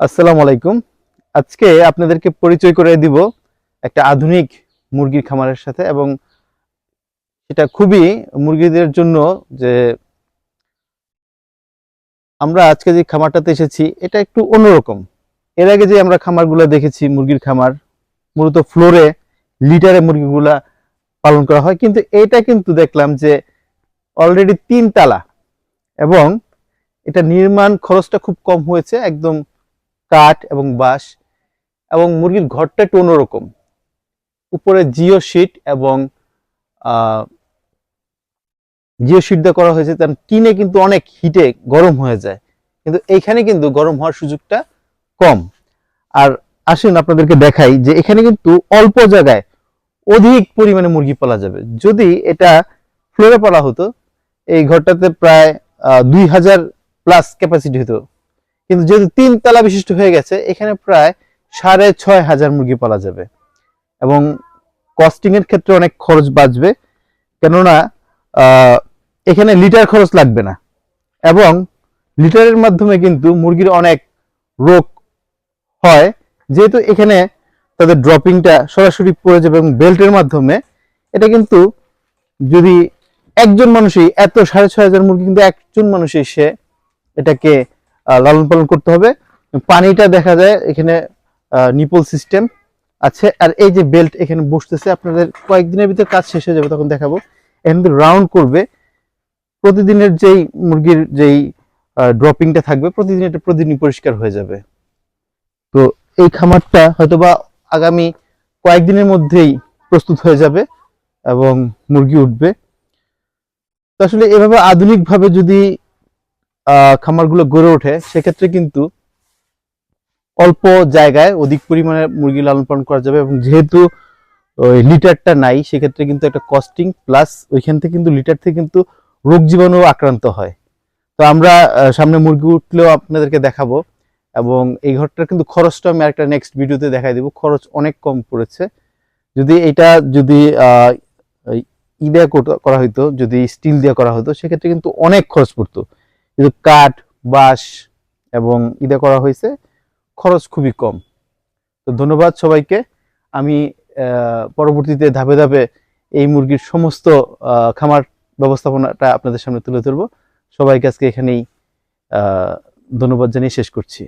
আসসালামু আলাইকুম। আজকে আপনাদেরকে পরিচয় করে দিব একটা আধুনিক মুরগির খামারের সাথে, এবং এটা খুবই মুরগিদের জন্য যে আমরা আজকে যে খামারটাতে এসেছি এটা একটু অন্যরকম। এর আগে যে আমরা খামারগুলো দেখেছি, মুরগির খামার মূলত ফ্লোরে লিটারে মুরগিগুলা পালন করা হয়, কিন্তু এটা কিন্তু দেখলাম যে অলরেডি 3 তলা, এবং এটা নির্মাণ খরচটা খুব কম হয়েছে, একদম কাঠ এবং বাঁশ, এবং মুরগির ঘরটা একটু অন্যরকম। উপরে জিও শিট এবং জিও শিট দিয়ে করা হয়েছে, তার টিনে কিন্তু অনেক হিটে গরম হয়ে যায়, কিন্তু এইখানে কিন্তু গরম হওয়ার সুযোগটা কম। আর আসুন আপনাদেরকে দেখাই যে এখানে কিন্তু অল্প জায়গায় অধিক পরিমাণে মুরগি পালা যাবে। যদি এটা ফ্লোরে পালা হতো, এই ঘরটাতে প্রায় 2000+ ক্যাপাসিটি হতো, কিন্তু যেহেতু 3 তলা বিশিষ্ট হয়ে গেছে, এখানে প্রায় 6500 মুরগি পালা যাবে, এবং কস্টিং এর ক্ষেত্রে অনেক খরচ বাঁচবে, কেননা এখানে লিটার খরচ লাগবে না, এবং লিটারের মাধ্যমে কিন্তু মুরগির অনেক রোগ হয়, যেহেতু এখানে তাদের ড্রপিংটা সরাসরি পড়ে যাবে, এবং বেল্টের মাধ্যমে এটা কিন্তু যদি একজন মানুষই এত 6500 মুরগি কিন্তু একজন মানুষই সে এটাকে লালন পালন করতে হবে। পানিটা দেখা যায় এখানে নিপল সিস্টেম আছে, আর এই যে বেল্ট এখানে বসতেছে, আপনাদের কয়েকদিনের ভিতরে কাজ শেষ হয়ে যাবে, তখন দেখাবো। এখানে রাউন্ড করবে, প্রতিদিনের যেই মুরগির যেই ড্রপিংটা থাকবে প্রতিদিন, এটা প্রতিদিনই পরিষ্কার হয়ে যাবে। তো এই খামারটা হয়তোবা আগামী কয়েকদিনের মধ্যেই প্রস্তুত হয়ে যাবে এবং মুরগি উঠবে। তো আসলে এভাবে আধুনিকভাবে যদি খামারগুলো গড়ে ওঠে, সেক্ষেত্রে কিন্তু অল্প জায়গায় অধিক পরিমাণে মুরগি লালন পালন করা যাবে, এবং যেহেতু ওই লিটারটা নাই, সেক্ষেত্রে কিন্তু একটা কস্টিং প্লাস ওইখান থেকে কিন্তু লিটার থেকে কিন্তু রোগ জীবাণু আক্রান্ত হয়। তো আমরা সামনে মুরগি উঠলেও আপনাদেরকে দেখাবো, এবং এই ঘরটার কিন্তু খরচটা আমি একটা নেক্সট ভিডিওতে দেখাই দিব। খরচ অনেক কম পড়েছে। যদি এটা যদি ই দিয়ে করা হইতো, যদি স্টিল দিয়ে করা হতো, সেক্ষেত্রে কিন্তু অনেক খরচ পড়তো, কিন্তু কাঠ, বাঁশ এবং ইদে করা হয়েছে, খরচ খুবই কম। তো ধন্যবাদ সবাইকে। আমি পরবর্তীতে ধাপে ধাপে এই মুরগির সমস্ত খামার ব্যবস্থাপনাটা আপনাদের সামনে তুলে ধরবো। সবাইকে আজকে এখানেই ধন্যবাদ জানিয়ে শেষ করছি।